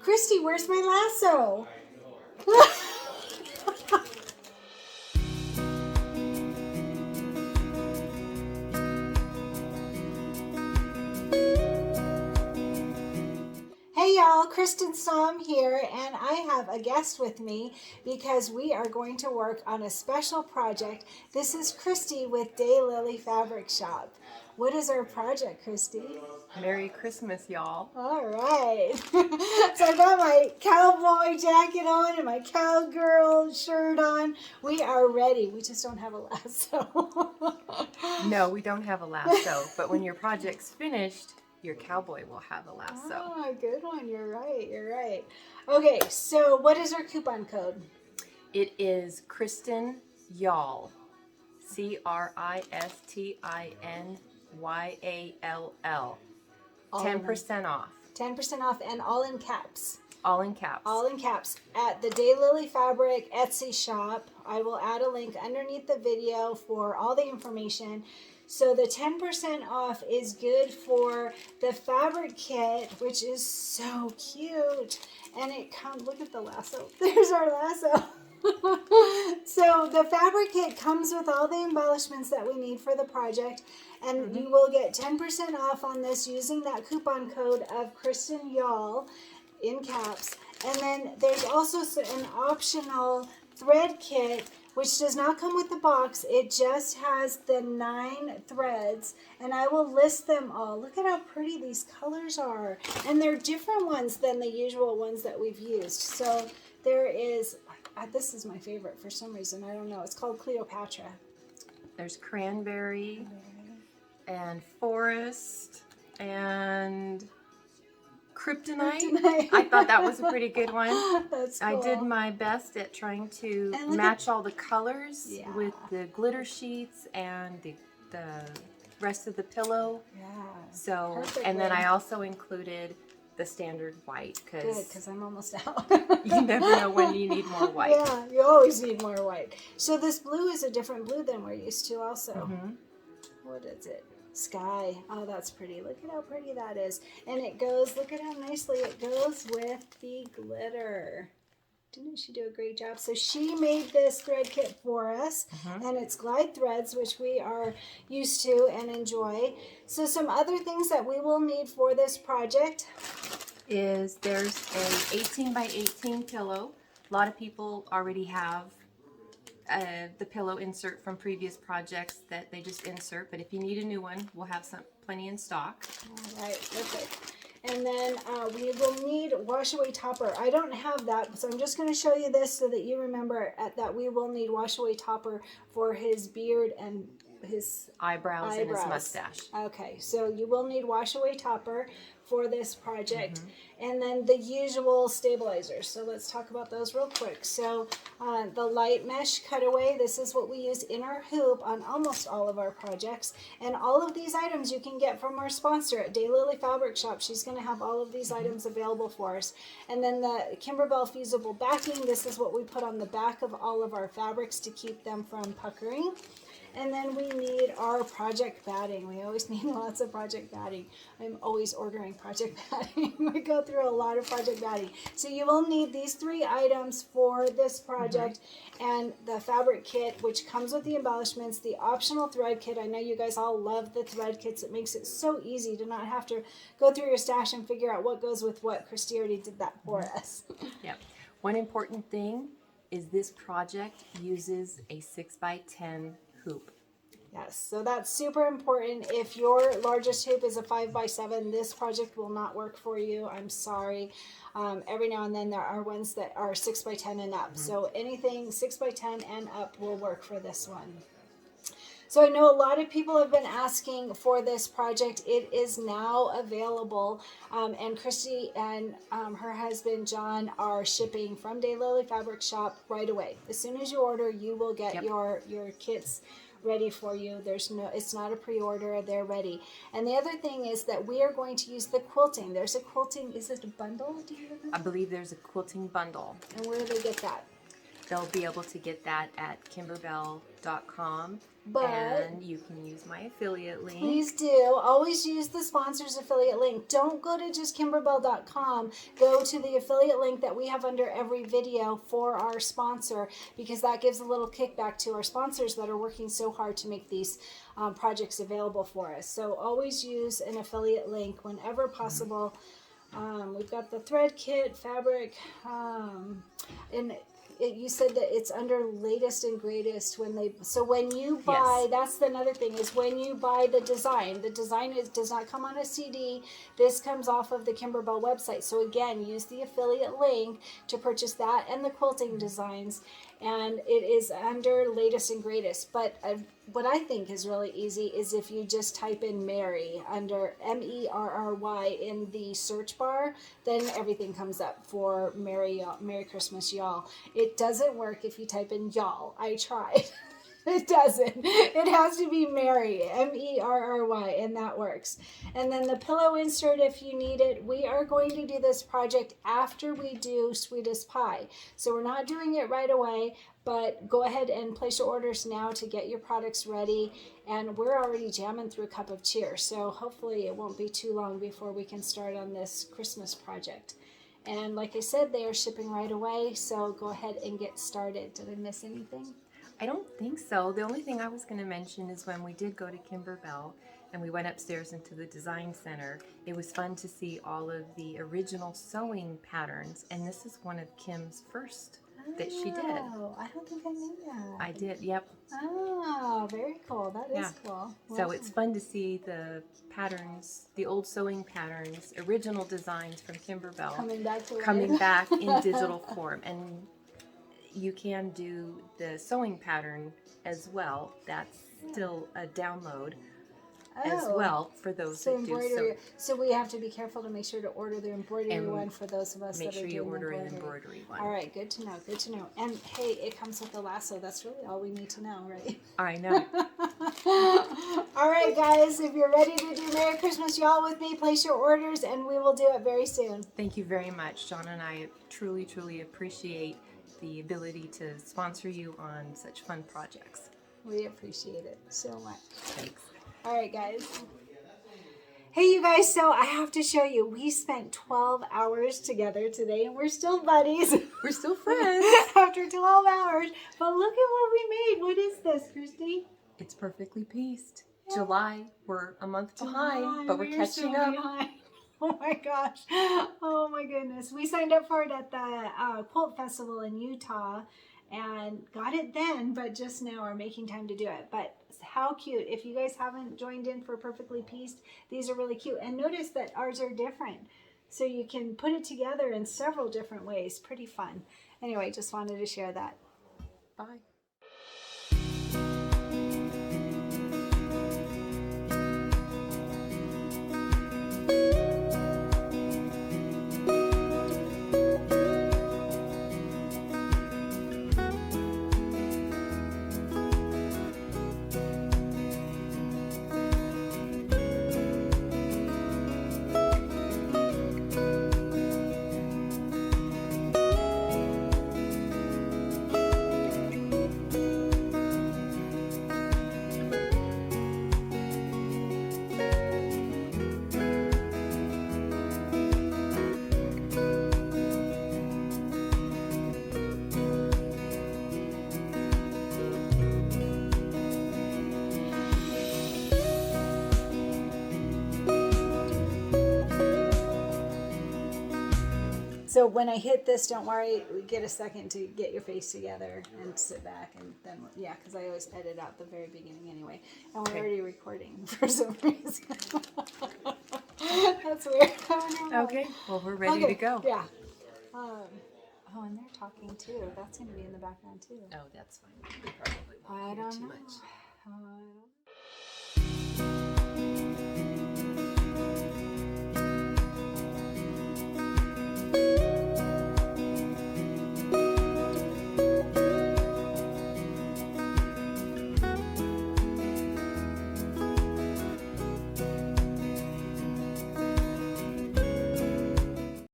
Christy, where's my lasso? Hey y'all, Cristin here, and I have a guest with me because we are going to work on a special project. This is Christy with DayLily Fabric Shop. What is our project, Christy? Merry Christmas, y'all. All right. So I got my cowboy jacket on and my cowgirl shirt on. We are ready. We just don't have a lasso. No, we don't have a lasso, but when your project's finished, your cowboy will have a lasso. Oh, good one. You're right. You're right. Okay, so what is our coupon code? It is Cristin Y'all. CRISTINYALL. 10% off. 10% off and all in caps. All in caps. All in caps at the DayLily Fabric Etsy shop. I will add a link underneath the video for all the information. So the 10% off is good for the fabric kit, which is so cute. And it comes, look at the lasso. There's our lasso. So the fabric kit comes with all the embellishments that we need for the project. And you will get 10% off on this using that coupon code of Cristin Y'all in caps. And then there's also an optional thread kit, which does not come with the box. It just has the 9 threads, and I will list them all. Look at how pretty these colors are. And they're different ones than the usual ones that we've used. So there is, this is my favorite for some reason. I don't know. It's called Cleopatra. There's Cranberry and Forest and Kryptonite. I thought that was a pretty good one. That's cool. I did my best at trying to match all the colors with the glitter sheets and the rest of the pillow. Yeah. So, perfectly. and then I also included the standard white because I'm almost out. You never know when you need more white. Yeah, you always need more white. So this blue is a different blue than we're used to also. What is it? Sky. Oh, that's pretty. Look at how pretty that is. And it goes, look at how nicely it goes with the glitter. Didn't she do a great job? So she made this thread kit for us, and it's glide threads, which we are used to and enjoy. So some other things that we will need for this project is there's a 18 by 18 pillow. A lot of people already have the pillow insert from previous projects that they just insert, but if you need a new one, we'll have plenty in stock. All right, perfect. And then we will need wash away topper. I don't have that, so I'm just going to show you this so that you remember that we will need wash away topper for his beard and his eyebrows and his mustache. Okay, so you will need wash away topper for this project, and then the usual stabilizers. So let's talk about those real quick. So the light mesh cutaway, this is what we use in our hoop on almost all of our projects, and all of these items you can get from our sponsor at DayLily Fabric Shop. She's going to have all of these items available for us. And then the Kimberbell fusible backing, this is what we put on the back of all of our fabrics to keep them from puckering. And then we need our project batting. We always need lots of project batting. I'm always ordering project batting. We go through a lot of project batting. So you will need these 3 items for this project, and the fabric kit, which comes with the embellishments, the optional thread kit. I know you guys all love the thread kits. It makes it so easy to not have to go through your stash and figure out what goes with what. Christy already did that for us. Yep. One important thing is this project uses a 6x10 hoop. Yes, so that's super important. If your largest hoop is a 5x7, this project will not work for you. I'm sorry. Every now and then there are ones that are 6x10 and up. So anything 6x10 and up will work for this one. So I know a lot of people have been asking for this project. It is now available, and Christy and her husband John are shipping from DayLily Fabric Shop right away. As soon as you order, you will get your kits ready for you. It's not a pre-order, they're ready. And the other thing is that we are going to use the quilting. There's a quilting, is it a bundle? Do you remember? I believe there's a quilting bundle. And where do they get that? they'll be able to get that at kimberbell.com. But and you can use my affiliate link. Please do. Always use the sponsor's affiliate link. Don't go to just kimberbell.com. Go to the affiliate link that we have under every video for our sponsor, because that gives a little kickback to our sponsors that are working so hard to make these projects available for us. So always use an affiliate link whenever possible. We've got the thread kit, fabric, and you said that it's under latest and greatest when you buy, that's another thing, is when you buy the design does not come on a CD. This comes off of the Kimberbell website. So again, use the affiliate link to purchase that and the quilting designs, and it is under latest and greatest. But what I think is really easy is if you just type in Merry under MERRY in the search bar, then everything comes up for Merry Christmas Y'all. It doesn't work if you type in Y'all. I tried. It doesn't. It has to be Merry, MERRY, and that works. And then the pillow insert, if you need it. We are going to do this project after we do Sweetest Pie. So we're not doing it right away, but go ahead and place your orders now to get your products ready. And we're already jamming through a cup of cheer, so hopefully it won't be too long before we can start on this Christmas project. And like I said, they are shipping right away, so go ahead and get started. Did I miss anything? I don't think so. The only thing I was going to mention is when we did go to Kimberbell and we went upstairs into the design center, it was fun to see all of the original sewing patterns, and this is one of Kim's first that she did. Oh, I don't think I knew that. I did, yep. Oh, very cool. That is cool. So it's fun to see the patterns, the old sewing patterns, original designs from Kimberbell coming back in digital form. And you can do the sewing pattern as well. That's still a download as well for those that do. So we have to be careful to make sure to order the embroidery one for those of us that are doing embroidery. Make sure you order an embroidery one. All right, good to know. Good to know. And hey, it comes with the lasso. That's really all we need to know, right? I know. All right, guys, if you're ready to do Merry Christmas Y'all with me, place your orders, and we will do it very soon. Thank you very much, John, and I truly, truly appreciate the ability to sponsor you on such fun projects. We appreciate it so much. Thanks. All right, guys. Hey, you guys, so I have to show you. We spent 12 hours together today, and we're still buddies. We're still friends. After 12 hours. But look at what we made. What is this, Christy? It's perfectly pieced. Yeah. July. We're a month behind, but we're catching up. Behind. Oh my gosh. Oh my goodness. We signed up for it at the Quilt Festival in Utah and got it then, but just now are making time to do it. But how cute. If you guys haven't joined in for Perfectly Pieced, these are really cute. And notice that ours are different. So you can put it together in several different ways. Pretty fun. Anyway, just wanted to share that. Bye. So when I hit this, don't worry, get a second to get your face together and sit back, and then, yeah, because I always edit out the very beginning anyway. And we're already recording for some reason. That's weird. Okay, well, we're ready to go. Yeah. Oh, and they're talking too. That's going to be in the background too. Oh, that's fine. We probably won't hear too much.